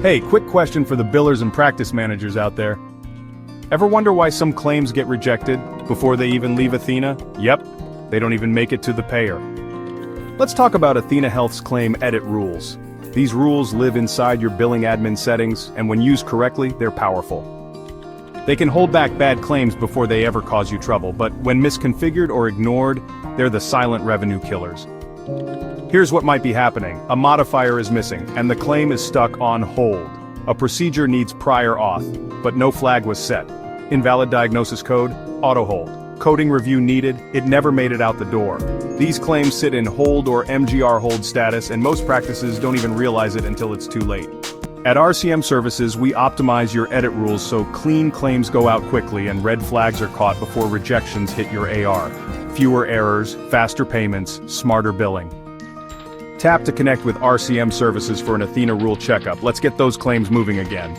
Hey, quick question for the billers and practice managers out there. Ever wonder why some claims get rejected before they even leave Athena? Yep, they don't even make it to the payer. Let's talk about Athenahealth's Claim Edit Rules. These rules live inside your billing admin settings, and when used correctly, they're powerful. They can hold back bad claims before they ever cause you trouble, but when misconfigured or ignored, they're the silent revenue killers. Here's what might be happening. A modifier is missing, and the claim is stuck on hold. A procedure needs prior auth, but no flag was set. Invalid diagnosis code, auto hold. Coding review needed, it never made it out the door. These claims sit in hold or MGRHOLD status, and most practices don't even realize it until it's too late. At RCM Services, we optimize your edit rules so clean claims go out quickly and red flags are caught before rejections hit your AR. Fewer errors, faster payments, smarter billing. Tap to connect with RCM Services for an Athena rule checkup. Let's get those claims moving again.